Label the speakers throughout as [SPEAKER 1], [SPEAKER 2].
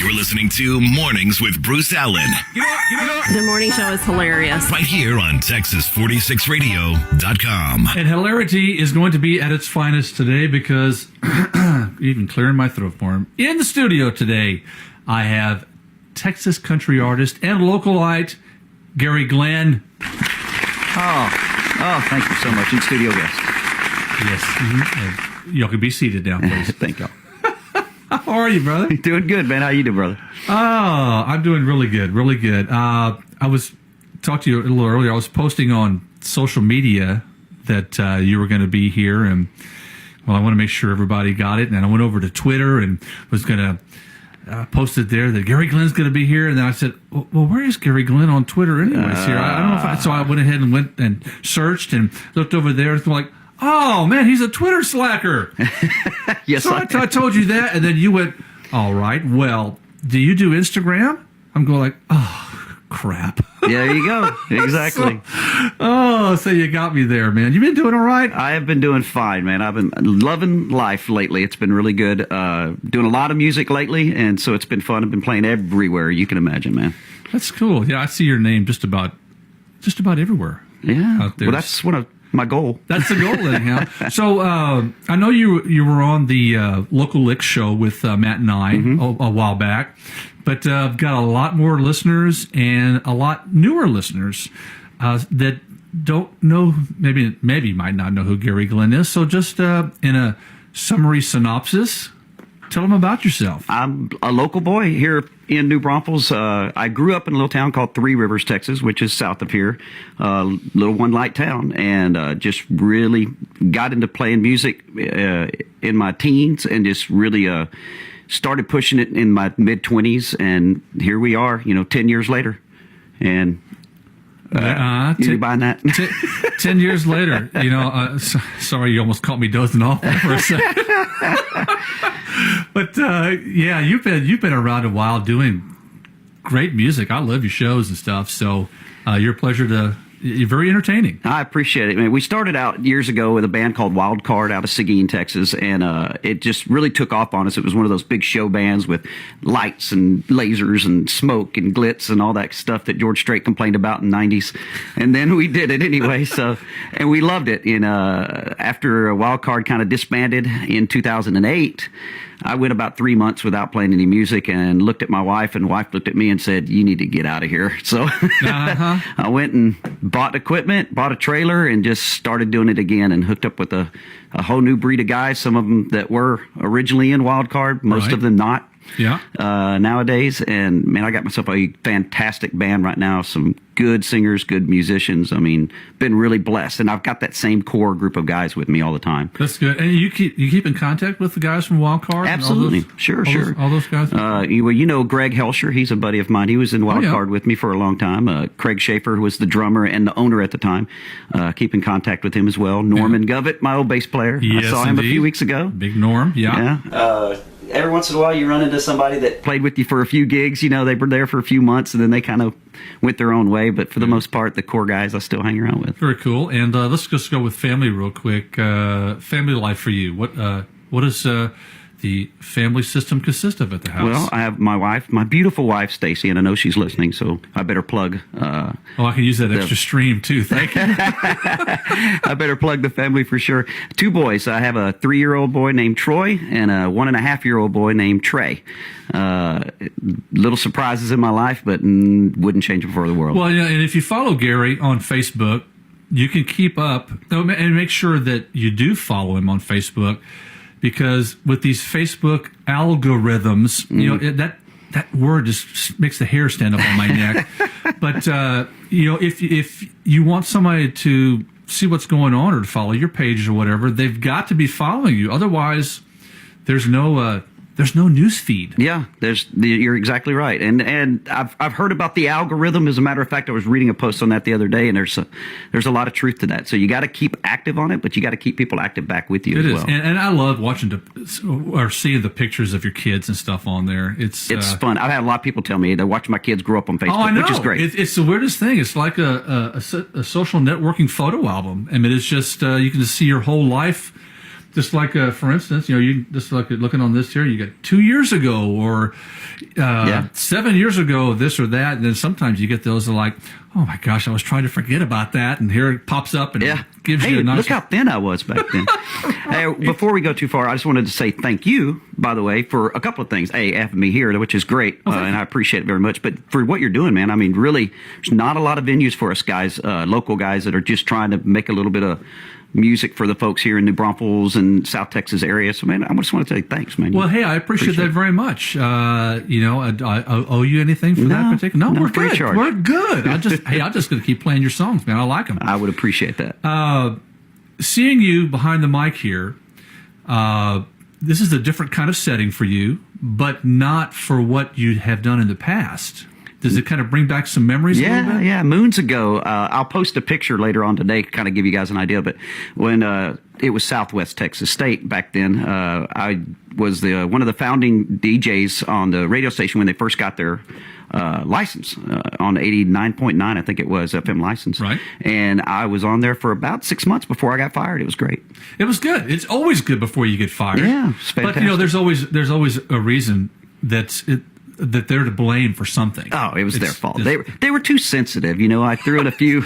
[SPEAKER 1] You're listening to Mornings with Bruce Allen.
[SPEAKER 2] The morning show is hilarious.
[SPEAKER 1] Right here on Texas46radio.com.
[SPEAKER 3] And hilarity is going to be at its finest today because, even clearing my throat for him, in the studio today, I have Texas country artist and localite Gary Glenn.
[SPEAKER 4] Oh, thank you so much. In studio guest.
[SPEAKER 3] Yes. Y'all can be seated now, please.
[SPEAKER 4] Thank you.
[SPEAKER 3] How are you, brother?
[SPEAKER 4] Doing good, man. How you doing, brother?
[SPEAKER 3] Oh, I'm doing really good, really good. I was talking to you a little earlier. I was posting on social media that you were going to be here, and well, I want to make sure everybody got it. And I went over to Twitter and was going to post it there that Gary Glenn's going to be here. And then I said, well, where is Gary Glenn on Twitter anyways here? I don't know if so I went ahead and went and searched and looked over there and like, oh, man, he's a Twitter slacker.
[SPEAKER 4] Yes,
[SPEAKER 3] so I told you that, and then you went, all right, well, do you do Instagram? I'm going like, oh, crap.
[SPEAKER 4] Yeah, there you go. Exactly.
[SPEAKER 3] So you got me there, man. You been doing all right?
[SPEAKER 4] I have been doing fine, man. I've been loving life lately. It's been really good. Doing a lot of music lately, and so it's been fun. I've been playing everywhere you can imagine, man.
[SPEAKER 3] That's cool. Yeah, I see your name just about everywhere.
[SPEAKER 4] Yeah.
[SPEAKER 3] Out there.
[SPEAKER 4] Well, that's one of my goal.
[SPEAKER 3] That's the goal, anyhow. So I know you were on the Local Lick show with Matt and I a while back, but I've got a lot more listeners and a lot newer listeners that don't know, maybe might not know who Gary Glenn is. So just in a summary synopsis, tell them about yourself.
[SPEAKER 4] I'm a local boy here in New Braunfels. I grew up in a little town called Three Rivers, Texas, which is south of here, little one-light town, and just really got into playing music in my teens and just really started pushing it in my mid-20s, and here we are, 10 years later. And you buying that?
[SPEAKER 3] 10 years later, sorry, you almost caught me dozing off there for a second. But yeah, you've been around a while doing great music. I love your shows and stuff. So you're very entertaining.
[SPEAKER 4] I appreciate it, man. We started out years ago with a band called Wild Card out of Seguin, Texas, and it just really took off on us. It was one of those big show bands with lights and lasers and smoke and glitz and all that stuff that George Strait complained about in the 90s. And then we did it anyway, and we loved it. And after Wild Card kind of disbanded in 2008, I went about 3 months without playing any music and looked at my wife, and wife looked at me and said, you need to get out of here. So I went and bought equipment, bought a trailer, and just started doing it again and hooked up with a whole new breed of guys, some of them that were originally in Wild Card, most of them not.
[SPEAKER 3] Yeah.
[SPEAKER 4] Nowadays, and man, I got myself a fantastic band right now. Some good singers, good musicians. I mean, been really blessed, and I've got that same core group of guys with me all the time.
[SPEAKER 3] That's good. And you keep in contact with the guys from Wild Card?
[SPEAKER 4] Absolutely, sure.
[SPEAKER 3] All those guys.
[SPEAKER 4] Greg Helsher. He's a buddy of mine. He was in Wild Card with me for a long time. Craig Schaefer, who was the drummer and the owner at the time. Keep in contact with him as well. Norman Govett, my old bass player.
[SPEAKER 3] Yes,
[SPEAKER 4] I saw him a few weeks ago.
[SPEAKER 3] Big Norm. Yeah.
[SPEAKER 4] Every once in a while, you run into somebody that played with you for a few gigs. They were there for a few months, and then they kind of went their own way. But for the most part, the core guys I still hang around with.
[SPEAKER 3] Very cool. And let's just go with family real quick. Family life for you. What does the family system consist of at the house?
[SPEAKER 4] Well, I have my beautiful wife, Stacy, and I know she's listening, so I better plug.
[SPEAKER 3] I can use that extra stream, too. Thank you.
[SPEAKER 4] I better plug the family for sure. 2 boys. I have a 3-year-old boy named Troy and a 1.5-year-old boy named Trey. Little surprises in my life, but wouldn't change them for the world.
[SPEAKER 3] Well, and if you follow Gary on Facebook, you can keep up and make sure that you do follow him on Facebook, because with these Facebook algorithms, that word just makes the hair stand up on my neck. But if you want somebody to see what's going on or to follow your page or whatever, they've got to be following you. Otherwise, there's no news feed.
[SPEAKER 4] Yeah, you're exactly right. And I've heard about the algorithm. As a matter of fact, I was reading a post on that the other day, and there's a lot of truth to that. So you got to keep active on it, but you got to keep people active back with you as well.
[SPEAKER 3] And I love watching or seeing the pictures of your kids and stuff on there. It's
[SPEAKER 4] fun. I've had a lot of people tell me they're watching my kids grow up on Facebook, which is great.
[SPEAKER 3] It's the weirdest thing. It's like a social networking photo album. I mean, it's just you can just see your whole life. Just like, for instance, you just like looking on this here, you got 2 years ago or 7 years ago, this or that. And then sometimes you get those that are like, oh my gosh, I was trying to forget about that. And here it pops up and gives you a nice.
[SPEAKER 4] Look how thin I was back then. Hey, before we go too far, I just wanted to say thank you, by the way, for a couple of things. A, having me here, which is great, and I appreciate it very much. But for what you're doing, man, I mean, really, there's not a lot of venues for us guys, local guys that are just trying to make a little bit of music for the folks here in New Braunfels and South Texas area. So, man, I just want to say thanks, man.
[SPEAKER 3] Well, hey, I appreciate that very much. I owe you anything for that particular? No, we're
[SPEAKER 4] free
[SPEAKER 3] good.
[SPEAKER 4] charge.
[SPEAKER 3] We're good. I'm just going to keep playing your songs, man. I like them.
[SPEAKER 4] I would appreciate that.
[SPEAKER 3] Seeing you behind the mic here, this is a different kind of setting for you, but not for what you have done in the past. Does it kind of bring back some memories a little bit?
[SPEAKER 4] Yeah, moons ago. I'll post a picture later on today to kind of give you guys an idea. But when it was Southwest Texas State back then, I was one of the founding DJs on the radio station when they first got their license on 89.9, I think it was, FM license.
[SPEAKER 3] Right.
[SPEAKER 4] And I was on there for about 6 months before I got fired. It was great.
[SPEAKER 3] It was good. It's always good before you get fired.
[SPEAKER 4] Yeah, it's fantastic.
[SPEAKER 3] But, there's always a reason that they're to blame for something.
[SPEAKER 4] Oh, it was their fault. They were too sensitive. I threw in a few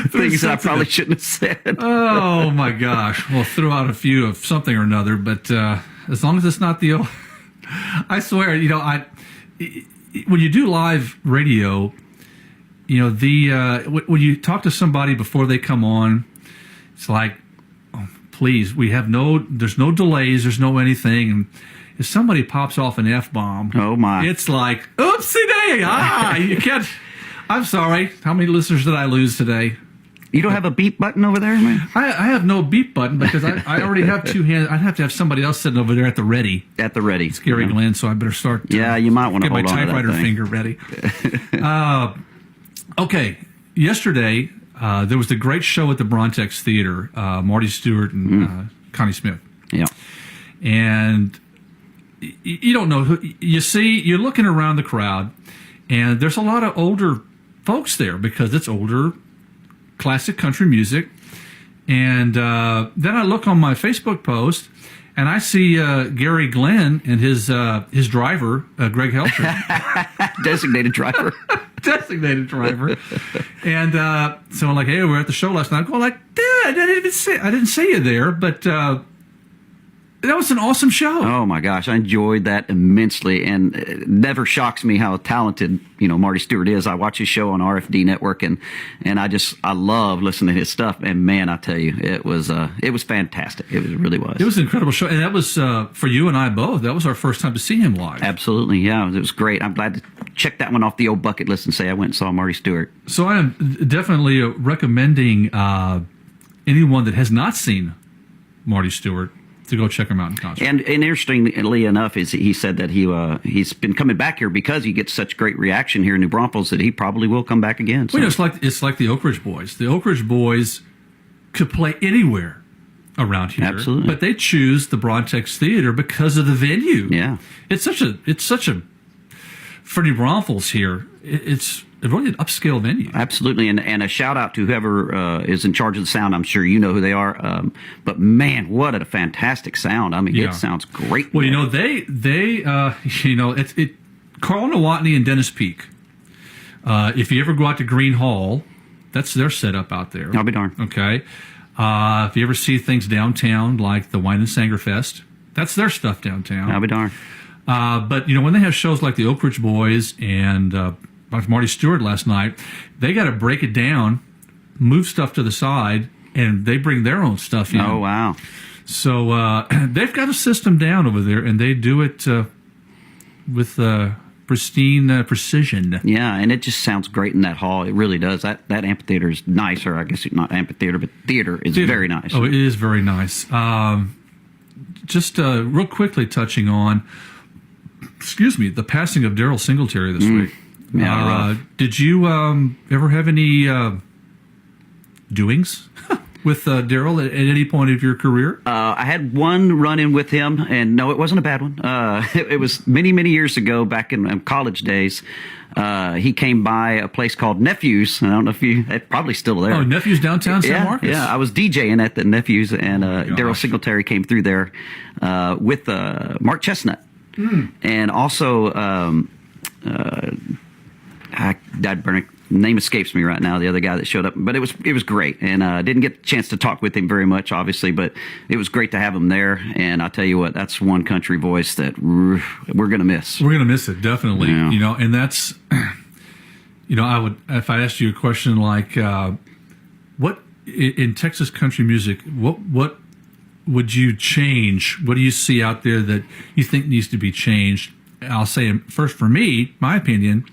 [SPEAKER 4] things that I probably shouldn't have said.
[SPEAKER 3] Oh my gosh! Well, throw out a few of something or another, but as long as it's not the old, I swear, when you do live radio, when you talk to somebody before they come on, it's like, oh, please, there's no delays, there's no anything, and if somebody pops off an F-bomb,
[SPEAKER 4] oh my,
[SPEAKER 3] it's like, oopsie day, you can't. I'm sorry. How many listeners did I lose today?
[SPEAKER 4] You don't have a beep button over there, man?
[SPEAKER 3] I have no beep button because I already have two hands. I'd have to have somebody else sitting over there at the ready.
[SPEAKER 4] At the ready.
[SPEAKER 3] It's Gary Glenn, so I better start.
[SPEAKER 4] You might want to hold on to that
[SPEAKER 3] get my typewriter finger ready. Okay. Yesterday, there was the great show at the Brontex Theater, Marty Stewart and Connie Smith.
[SPEAKER 4] Yeah.
[SPEAKER 3] And you don't know who you see. You're looking around the crowd, and there's a lot of older folks there because it's older classic country music. And then I look on my Facebook post, and I see Gary Glenn and his driver, Greg Helcher.
[SPEAKER 4] Designated driver.
[SPEAKER 3] Designated driver. And so I'm like, hey, we were at the show last night. I'm going like, I didn't see you there, but that was an awesome show.
[SPEAKER 4] Oh my gosh, I enjoyed that immensely, and it never shocks me how talented Marty Stewart is. I watch his show on RFD Network, and I love listening to his stuff. And man, I tell you, it was fantastic. It really was.
[SPEAKER 3] It was an incredible show, and that was for you and I both. That was our first time to see him live.
[SPEAKER 4] Absolutely, yeah, it was great. I'm glad to check that one off the old bucket list and say I went and saw Marty Stewart.
[SPEAKER 3] So I am definitely recommending anyone that has not seen Marty Stewart to go check him out in concert.
[SPEAKER 4] And interestingly enough, he said that he's been coming back here because he gets such great reaction here in New Braunfels that he probably will come back again. So.
[SPEAKER 3] Well, it's like the Oak Ridge Boys. The Oak Ridge Boys could play anywhere around here,
[SPEAKER 4] absolutely,
[SPEAKER 3] but they choose the Brontex Theater because of the venue.
[SPEAKER 4] Yeah,
[SPEAKER 3] it's such a for New Braunfels here. It's really an upscale venue.
[SPEAKER 4] Absolutely, and a shout out to whoever is in charge of the sound. I'm sure you know who they are. But man, what a fantastic sound! I mean, it sounds great.
[SPEAKER 3] Well, they it's Carl Nowotny and Dennis Peak. If you ever go out to Green Hall, that's their setup out there.
[SPEAKER 4] I'll be darned.
[SPEAKER 3] Okay. If you ever see things downtown like the Wine and Sanger Fest, that's their stuff downtown.
[SPEAKER 4] I'll be darned.
[SPEAKER 3] But when they have shows like the Oak Ridge Boys and Marty Stewart last night, they got to break it down, move stuff to the side, and they bring their own stuff in.
[SPEAKER 4] Oh, wow.
[SPEAKER 3] So they've got a system down over there, and they do it with pristine precision.
[SPEAKER 4] Yeah, and it just sounds great in that hall. It really does. That amphitheater is nice, or I guess it's not amphitheater, but theater is very nice.
[SPEAKER 3] Oh, it is very nice. Just real quickly touching on, the passing of Daryl Singletary this week.
[SPEAKER 4] Yeah,
[SPEAKER 3] did you ever have any doings? with Daryl at any point of your career?
[SPEAKER 4] I had one run-in with him, and no, it wasn't a bad one. It was many, many years ago, back in college days. He came by a place called Nephews. I don't know if it's probably still there.
[SPEAKER 3] Oh, Nephews downtown San Marcos?
[SPEAKER 4] Yeah, I was DJing at the Nephews, and Daryl Singletary came through there with Mark Chestnut. And also, name escapes me right now, the other guy that showed up. But it was great, and I didn't get a chance to talk with him very much, obviously, but it was great to have him there. And I'll tell you what, that's one country voice that we're going to miss.
[SPEAKER 3] We're going to miss it, definitely.
[SPEAKER 4] Yeah.
[SPEAKER 3] And that's, I would, if I asked you a question like, what in Texas country music, what would you change? What do you see out there that you think needs to be changed? I'll say first, for me, my opinion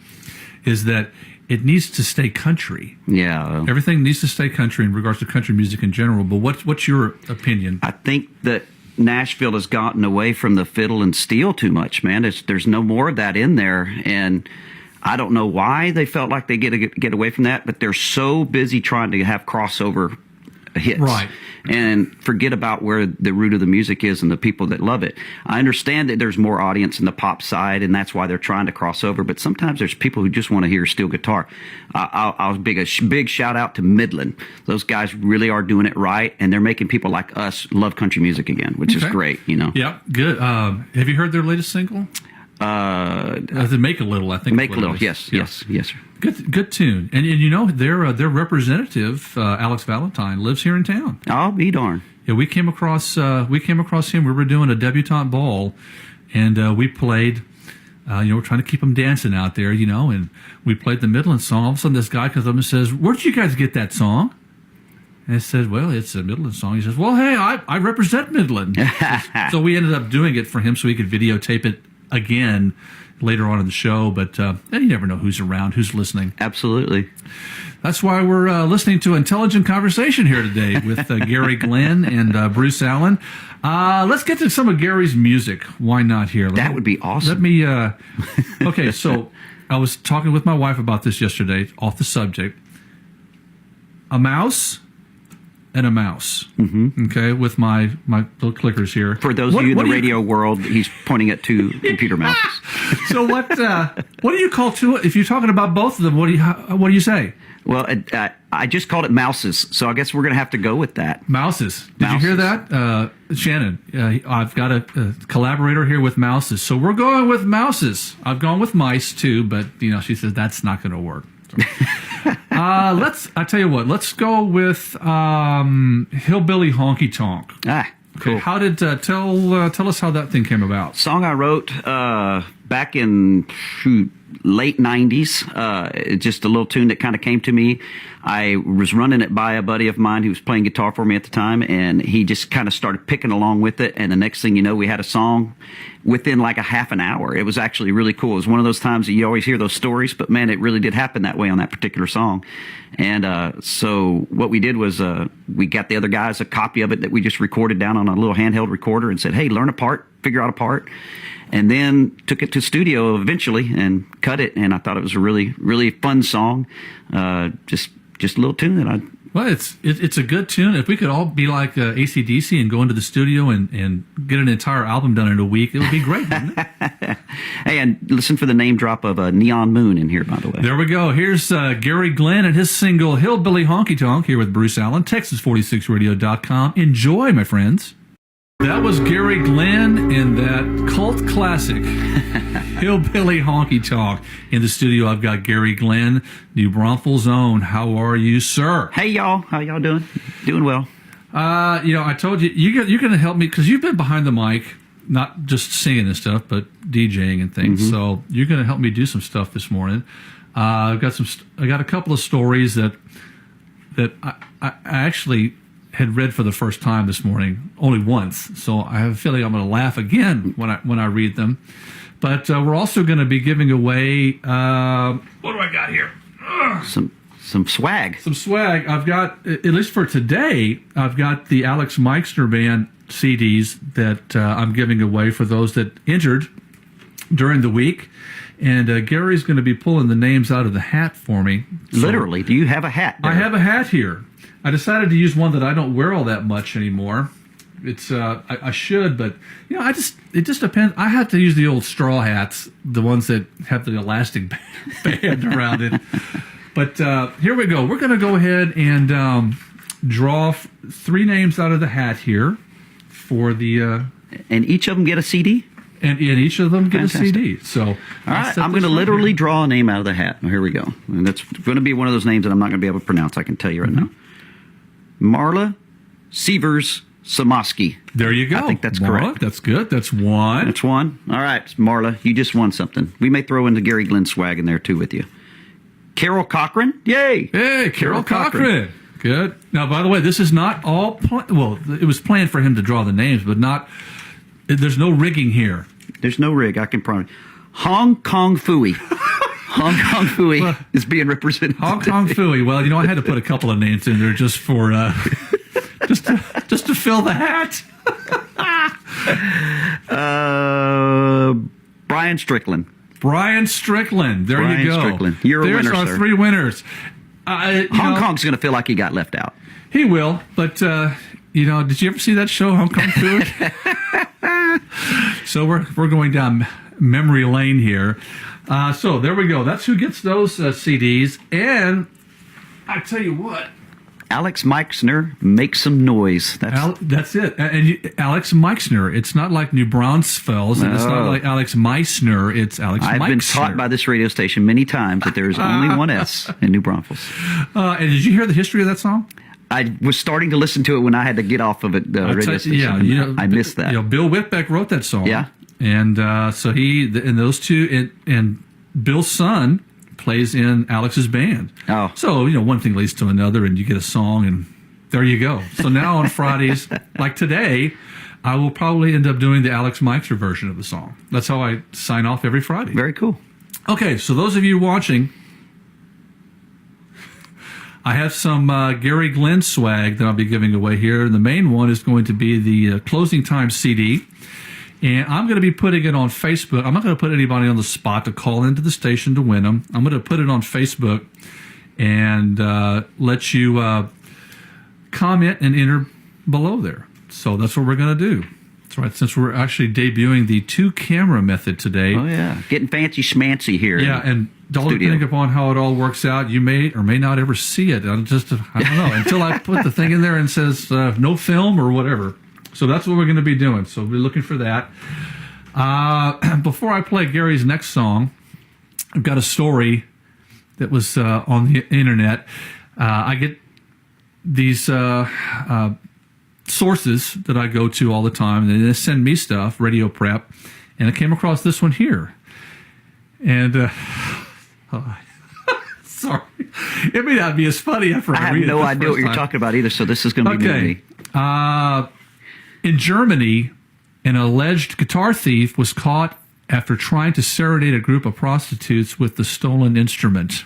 [SPEAKER 3] is that it needs to stay country.
[SPEAKER 4] Yeah.
[SPEAKER 3] Everything needs to stay country in regards to country music in general. But what's your opinion?
[SPEAKER 4] I think that Nashville has gotten away from the fiddle and steel too much, man. There's no more of that in there. And I don't know why they felt like they get away from that, but they're so busy trying to have crossover hits.
[SPEAKER 3] Right.
[SPEAKER 4] And forget about where the root of the music is and the people that love it. I understand that there's more audience in the pop side, and that's why they're trying to cross over. But sometimes there's people who just want to hear steel guitar. I'll big shout out to Midland. Those guys really are doing it right, and they're making people like us love country music again, which is great.
[SPEAKER 3] Yeah, good. Have you heard their latest single? The Make a Little, I think.
[SPEAKER 4] Make a Little, yes, sir.
[SPEAKER 3] Good tune. And their representative, Alex Valentine, lives here in town.
[SPEAKER 4] I'll be darned.
[SPEAKER 3] Yeah, we came across him. We were doing a debutante ball, and we played. We're trying to keep them dancing out there, and we played the Midland song. All of a sudden, this guy comes up and says, "Where did you guys get that song?" And I said, "Well, it's a Midland song." He says, "Well, hey, I represent Midland." So we ended up doing it for him so he could videotape it again later on in the show, but you never know who's around, who's listening.
[SPEAKER 4] Absolutely.
[SPEAKER 3] That's why we're listening to Intelligent Conversation here today with Gary Glenn and Bruce Allen. Let's get to some of Gary's music. Why not here?
[SPEAKER 4] That would be awesome.
[SPEAKER 3] Let me, okay, so I was talking with my wife about this yesterday, off the subject. A mouse and a mouse. Mm-hmm. Okay, with my little clickers here.
[SPEAKER 4] For those of you in the radio world, he's pointing at two computer mouses.
[SPEAKER 3] So what do you call two? If you're talking about both of them, what do you say?
[SPEAKER 4] Well, I just called it mouses, so I guess we're going to have to go with that.
[SPEAKER 3] Mouses. Did you hear that, Shannon? I've got a collaborator here with mouses, so we're going with mouses. I've gone with mice too, but she says that's not going to work. So. I tell you what. Let's go with Hillbilly Honky Tonk.
[SPEAKER 4] Cool.
[SPEAKER 3] Okay, how did tell us how that thing came about?
[SPEAKER 4] Song I wrote back in late 90s. Just a little tune that kind of came to me. I was running it by a buddy of mine who was playing guitar for me at the time, and he just kind of started picking along with it. And the next thing you know, we had a song within like a half an hour. It was actually really cool. It was one of those times that you always hear those stories, but man, it really did happen that way on that particular song. And so what we did was we got the other guys a copy of it that we just recorded down on a little handheld recorder and said, hey, learn a part, figure out a part. And then took it to studio eventually and cut it. And I thought it was a really, really fun song. Just a little tune that I...
[SPEAKER 3] Well, it's a good tune. If we could all be like AC/DC and go into the studio and get an entire album done in a week, it would be great, wouldn't it?
[SPEAKER 4] Hey, and listen for the name drop of Neon Moon in here, by the way.
[SPEAKER 3] There we go. Here's Gary Glenn and his single Hillbilly Honky Tonk here with Bruce Allen, Texas46radio.com. Enjoy, my friends. That was Gary Glenn and that cult classic, Hillbilly Honky Tonk. In the studio, I've got Gary Glenn, New Braunfels' own. How are you, sir?
[SPEAKER 4] Hey, y'all. How y'all doing? Doing well.
[SPEAKER 3] I told you, you're going to help me because you've been behind the mic, not just singing and stuff, but DJing and things. Mm-hmm. So you're going to help me do some stuff this morning. I got a couple of stories that I actually had read for the first time this morning, only once. So I have a feeling I'm going to laugh again when I read them. But we're also going to be giving away, what do I got here?
[SPEAKER 4] Some swag.
[SPEAKER 3] Some swag. I've got, at least for today, I've got the Alex Meixner Band CDs that I'm giving away for those that entered during the week. And Gary's going to be pulling the names out of the hat for me.
[SPEAKER 4] So, literally, do you have a hat there?
[SPEAKER 3] I have a hat here. I decided to use one that I don't wear all that much anymore. It's I should, but it just depends. I have to use the old straw hats, the ones that have the elastic band around it. But here we go. We're going to go ahead and draw 3 names out of the hat here for the.
[SPEAKER 4] And each of them get a CD?
[SPEAKER 3] And each of them get
[SPEAKER 4] Fantastic.
[SPEAKER 3] a CD. So,
[SPEAKER 4] all right, I'm going to literally draw a name out of the hat. Well, here we go. And that's going to be one of those names that I'm not going to be able to pronounce, I can tell you right now. Marla Sievers Samoski.
[SPEAKER 3] There you go.
[SPEAKER 4] I think that's
[SPEAKER 3] Marla,
[SPEAKER 4] correct.
[SPEAKER 3] That's good. That's one.
[SPEAKER 4] That's one. All right, Marla, you just won something. We may throw in the Gary Glenn swag in there, too, with you. Carol Cochran. Yay.
[SPEAKER 3] Hey, Carol Cochran. Good. Now, by the way, this is not all. Well, it was planned for him to draw the names, but not. There's no rigging here.
[SPEAKER 4] There's no rig, I can promise. Hong Kong Fooey. Hong Kong Fooey is being represented.
[SPEAKER 3] Hong Kong Fooey. Well, I had to put a couple of names in there just for just to fill the hat.
[SPEAKER 4] Brian Strickland.
[SPEAKER 3] Brian Strickland. There
[SPEAKER 4] Brian
[SPEAKER 3] you go.
[SPEAKER 4] Strickland. You're a
[SPEAKER 3] There's
[SPEAKER 4] winner,
[SPEAKER 3] our
[SPEAKER 4] sir.
[SPEAKER 3] 3 winners.
[SPEAKER 4] Hong Kong's going to feel like he got left out.
[SPEAKER 3] He will, but did you ever see that show, Hong Kong Fooey? So we're going down memory lane here. So there we go. That's who gets those CDs. And I tell you what,
[SPEAKER 4] Alex Meixner, make some noise.
[SPEAKER 3] that's it. And Alex Meixner. It's not like New Braunfels, and it's not like Alex Meissner. It's Alex Meixner.
[SPEAKER 4] I've been taught by this radio station many times that there is only one S in New Braunfels.
[SPEAKER 3] And did you hear the history of that song?
[SPEAKER 4] I was starting to listen to it when I had to get off of it, the radio station.
[SPEAKER 3] Yeah,
[SPEAKER 4] I missed that.
[SPEAKER 3] Bill Whitbeck wrote that song.
[SPEAKER 4] Yeah.
[SPEAKER 3] And so and those two, and Bill's son plays in Alex's band.
[SPEAKER 4] Oh.
[SPEAKER 3] So, one thing leads to another, and you get a song, and there you go. So now on Fridays, like today, I will probably end up doing the Alex Meixner version of the song. That's how I sign off every Friday.
[SPEAKER 4] Very cool.
[SPEAKER 3] Okay, so those of you watching, I have some Gary Glenn swag that I'll be giving away here. The main one is going to be the Closing Time CD. And I'm going to be putting it on Facebook. I'm not going to put anybody on the spot to call into the station to win them. I'm going to put it on Facebook and let you comment and enter below there. So that's what we're going to do. That's right. Since we're actually debuting the 2-camera method today.
[SPEAKER 4] Oh, yeah. Getting fancy schmancy here.
[SPEAKER 3] Yeah, and depending upon how it all works out, you may or may not ever see it. I don't know, until I put the thing in there and says no film or whatever. So that's what we're going to be doing. So we're looking for that. Before I play Gary's next song, I've got a story that was on the internet. I get these sources that I go to all the time, and they send me stuff, Radio Prep, and I came across this one here. And sorry, it may not be as funny after I read it.
[SPEAKER 4] I have no idea what you're talking about either, so this is going to be new to me.
[SPEAKER 3] In Germany, an alleged guitar thief was caught after trying to serenade a group of prostitutes with the stolen instrument.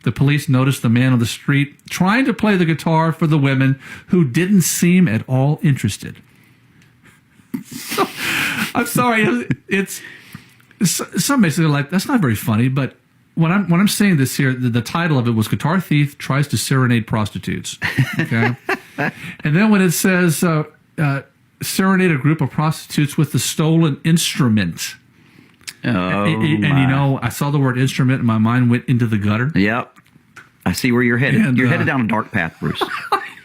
[SPEAKER 3] The police noticed the man on the street trying to play the guitar for the women who didn't seem at all interested. I'm sorry, it's some basically like, that's not very funny, but when I'm saying this here, the title of it was Guitar Thief Tries to Serenade Prostitutes. Okay? And then when it says serenade a group of prostitutes with the stolen instrument. And I saw the word instrument and my mind went into the gutter.
[SPEAKER 4] Yep. I see where you're headed.
[SPEAKER 3] And,
[SPEAKER 4] you're headed down a dark path, Bruce.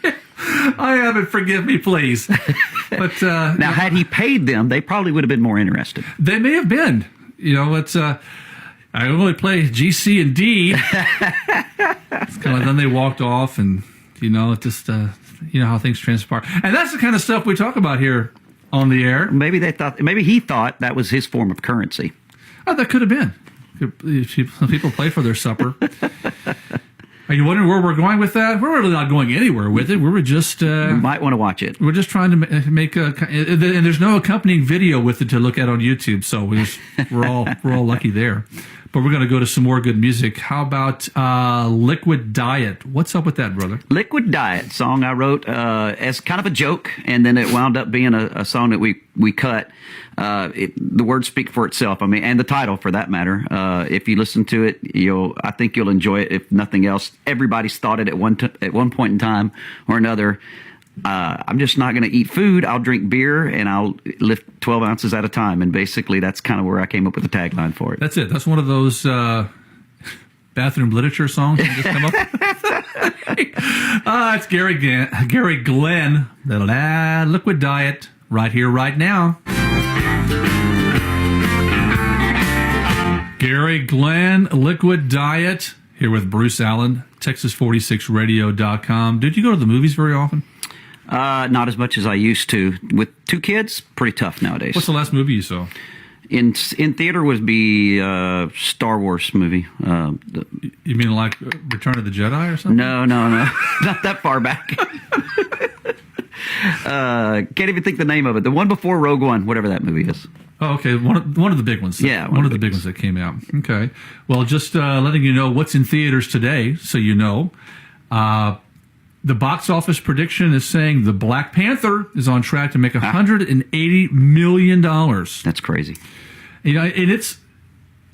[SPEAKER 3] I haven't. Forgive me, please. But
[SPEAKER 4] now, had he paid them, they probably would have been more interested.
[SPEAKER 3] They may have been. It's I only play G, C, and D. It's kind of then they walked off, and it just how things transpire, and that's the kind of stuff we talk about here on the air.
[SPEAKER 4] Maybe he thought that was his form of currency.
[SPEAKER 3] Oh, that could have been. Some people play for their supper. Are you wondering where we're going with that? We're really not going anywhere with it. We were just...
[SPEAKER 4] you might want to watch it.
[SPEAKER 3] We're just trying to make a... And there's no accompanying video with it to look at on YouTube, so we're all lucky there. but we're going to go to some more good music. How about Liquid Diet? What's up with that, brother?
[SPEAKER 4] Liquid Diet song I wrote as kind of a joke, and then it wound up being a song that we cut. The words speak for itself. I mean, and the title for that matter. If you listen to it, I think you'll enjoy it. If nothing else, everybody's thought it at one point in time or another. I'm just not going to eat food. I'll drink beer and I'll lift 12 ounces at a time. And basically, that's kind of where I came up with the tagline for it.
[SPEAKER 3] That's it. That's one of those bathroom literature songs you just come up with. It's Gary Glenn, the Liquid Diet, right here, right now. Gary Glenn, Liquid Diet, here with Bruce Allen, Texas46radio.com. Did you go to the movies very often?
[SPEAKER 4] Not as much as I used to. With 2 kids, pretty tough nowadays.
[SPEAKER 3] What's the last movie you saw?
[SPEAKER 4] In theater would be Star Wars movie.
[SPEAKER 3] You mean like Return of the Jedi or something?
[SPEAKER 4] No. Not that far back. Can't even think the name of it. The one before Rogue One, whatever that movie is.
[SPEAKER 3] Oh, okay. One of the big ones.
[SPEAKER 4] Yeah.
[SPEAKER 3] One of the big ones that came out. Okay. Well, just letting you know what's in theaters today, so you know. The box office prediction is saying the Black Panther is on track to make $180 million.
[SPEAKER 4] That's crazy.
[SPEAKER 3] You know, and it's,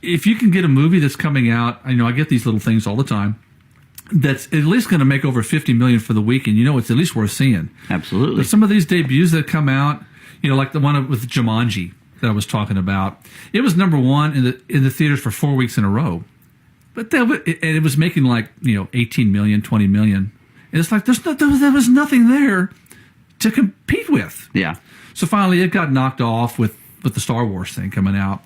[SPEAKER 3] if you can get a movie that's coming out, I get these little things all the time, that's at least going to make over $50 million for the weekend. It's at least worth seeing.
[SPEAKER 4] Absolutely.
[SPEAKER 3] But some of these debuts that come out, like the one with Jumanji that I was talking about, it was number 1 in the theaters for 4 weeks in a row. But it was making like 18 million, 20 million. And it's like there was nothing there to compete with.
[SPEAKER 4] Yeah.
[SPEAKER 3] So finally, it got knocked off with the Star Wars thing coming out.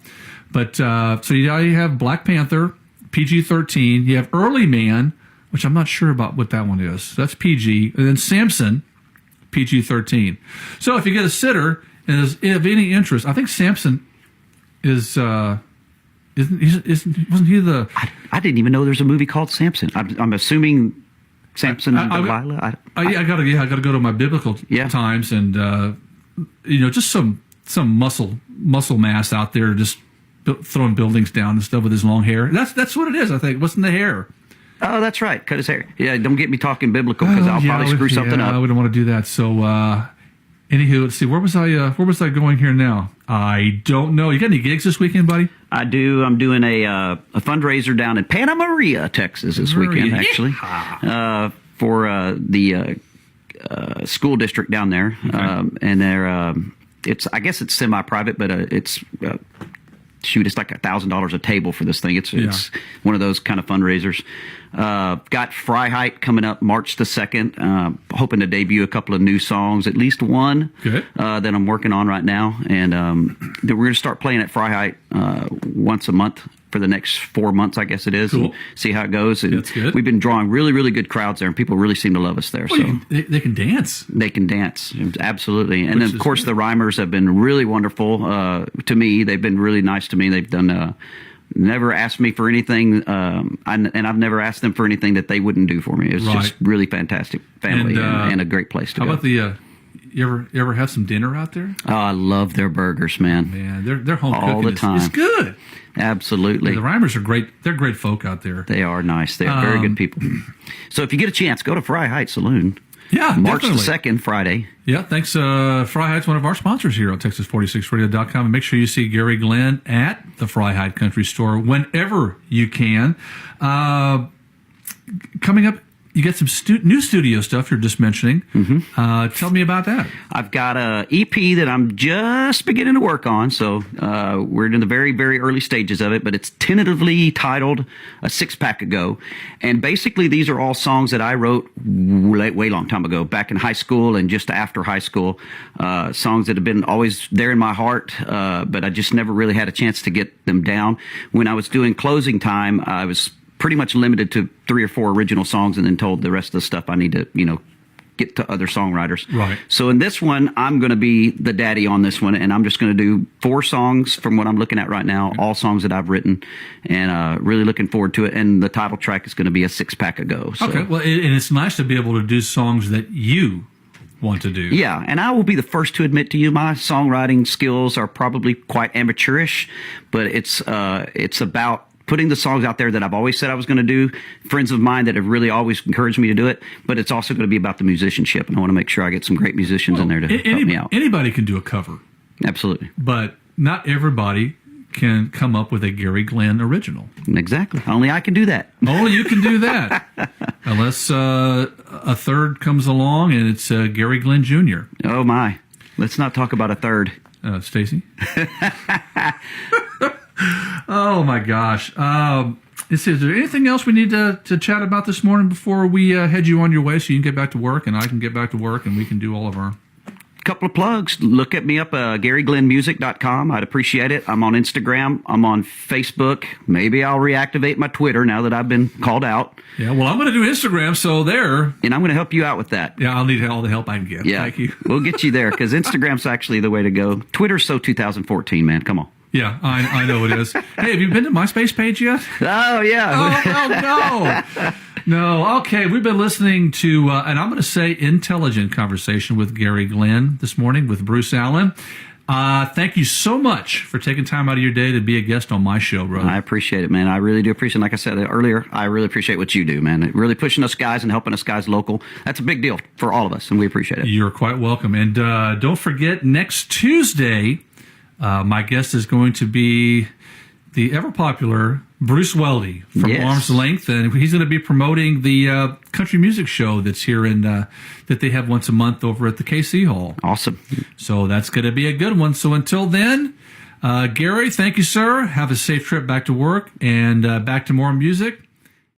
[SPEAKER 3] But so you have Black Panther, PG-13. You have Early Man, which I'm not sure about what that one is. That's PG. And then Samson, PG-13. So if you get a sitter and is of any interest, I think Samson is. Wasn't he the?
[SPEAKER 4] I didn't even know there's a movie called Samson. I'm assuming Samson and Delilah.
[SPEAKER 3] I gotta go to my biblical times and just some muscle mass out there just throwing buildings down and stuff with his long hair. That's what it is. I think. What's in the hair?
[SPEAKER 4] Oh, that's right. Cut his hair. Yeah, don't get me talking biblical because I'll probably screw something up.
[SPEAKER 3] I wouldn't want to do that. So, anywho, let's see. Where was I going here now? I don't know. You got any gigs this weekend, buddy?
[SPEAKER 4] I do. I'm doing a fundraiser down in Santa Maria, Texas this weekend, actually, for the school district down there. Okay. And they're I guess it's semi-private, but it's it's like $1,000 a table for this thing. It's one of those kind of fundraisers. Got Freiheit coming up March the 2nd. Hoping to debut a couple of new songs, at least one that I'm working on right now. And then we're going to start playing at Freiheit once a month for the next 4 months, I guess it is, and see how it goes. And
[SPEAKER 3] that's good.
[SPEAKER 4] We've been drawing really, really good crowds there, and people really seem to love us there.
[SPEAKER 3] Well, so they can dance.
[SPEAKER 4] They can dance, absolutely. And then, of course, the rhymers have been really wonderful to me. They've been really nice to me. They've done never asked me for anything, and I've never asked them for anything that they wouldn't do for me. It's just really fantastic family and a great place to go.
[SPEAKER 3] How about the you ever have some dinner out there?
[SPEAKER 4] Oh, I love their burgers, man.
[SPEAKER 3] Man, their home
[SPEAKER 4] all
[SPEAKER 3] cooking
[SPEAKER 4] the time.
[SPEAKER 3] is good.
[SPEAKER 4] Absolutely.
[SPEAKER 3] Yeah, the Rhymers are great. They're great folk out there.
[SPEAKER 4] They are nice. They are very good people. So if you get a chance, go to Freiheit Saloon.
[SPEAKER 3] Yeah,
[SPEAKER 4] March
[SPEAKER 3] definitely.
[SPEAKER 4] the 2nd, Friday.
[SPEAKER 3] Yeah, thanks. Freiheit's one of our sponsors here on Texas46radio.com. And make sure you see Gary Glenn at the Freiheit Country Store whenever you can. Coming up, you got some new studio stuff you're just mentioning. Mm-hmm. Tell me about that.
[SPEAKER 4] I've got a EP that I'm just beginning to work on. So we're in the very, very early stages of it, but it's tentatively titled A Six Pack Ago. And basically, these are all songs that I wrote way long time ago, back in high school and just after high school. Songs that have been always there in my heart, but I just never really had a chance to get them down. When I was doing closing time, I was pretty much limited to 3 or 4 original songs and then told the rest of the stuff I need to, get to other songwriters.
[SPEAKER 3] Right.
[SPEAKER 4] So in this one, I'm going to be the daddy on this one, and I'm just going to do 4 songs from what I'm looking at right now, all songs that I've written, and really looking forward to it. And the title track is going to be A Six Pack Ago. So.
[SPEAKER 3] Okay. Well, and it's nice to be able to do songs that you want to do.
[SPEAKER 4] Yeah, and I will be the first to admit to you, my songwriting skills are probably quite amateurish, but it's about putting the songs out there that I've always said I was going to do, friends of mine that have really always encouraged me to do it, but it's also going to be about the musicianship, and I want to make sure I get some great musicians in there to help me out.
[SPEAKER 3] Anybody can do a cover,
[SPEAKER 4] Absolutely.
[SPEAKER 3] but not everybody can come up with a Gary Glenn original.
[SPEAKER 4] Exactly. Only I can do that.
[SPEAKER 3] Only you can do that, unless a third comes along and it's Gary Glenn Jr.
[SPEAKER 4] Oh, my. Let's not talk about a third.
[SPEAKER 3] Stacy. Oh my gosh. Is there anything else we need to chat about this morning before we head you on your way so you can get back to work and I can get back to work and we can do all of our...
[SPEAKER 4] Couple of plugs. Look at me up, GaryGlennMusic.com. I'd appreciate it. I'm on Instagram. I'm on Facebook. Maybe I'll reactivate my Twitter now that I've been called out.
[SPEAKER 3] Yeah, well, I'm going to do Instagram, so there.
[SPEAKER 4] And I'm going to help you out with that.
[SPEAKER 3] Yeah, I'll need all the help I can get.
[SPEAKER 4] Yeah.
[SPEAKER 3] Thank you.
[SPEAKER 4] We'll get you there because Instagram's actually the way to go. Twitter's so 2014, man. Come on.
[SPEAKER 3] Yeah, I know it is. Hey, have you been to my MySpace page yet?
[SPEAKER 4] Oh, yeah.
[SPEAKER 3] Oh, no. No, okay. We've been listening to, and I'm going to say, intelligent conversation with Gary Glenn this morning with Bruce Allen. Thank you so much for taking time out of your day to be a guest on my show, brother.
[SPEAKER 4] I appreciate it, man. I really do appreciate it. Like I said earlier, I really appreciate what you do, man. Really pushing us guys and helping us guys local. That's a big deal for all of us, and we appreciate it.
[SPEAKER 3] You're quite welcome. And don't forget, next Tuesday, my guest is going to be the ever-popular Bruce Weldy from
[SPEAKER 4] Yes.
[SPEAKER 3] Arm's Length, and he's going to be promoting the country music show that's here in that they have once a month over at the KC Hall.
[SPEAKER 4] Awesome.
[SPEAKER 3] So that's going to be a good one. So until then, Gary, thank you, sir. Have a safe trip back to work and back to more music.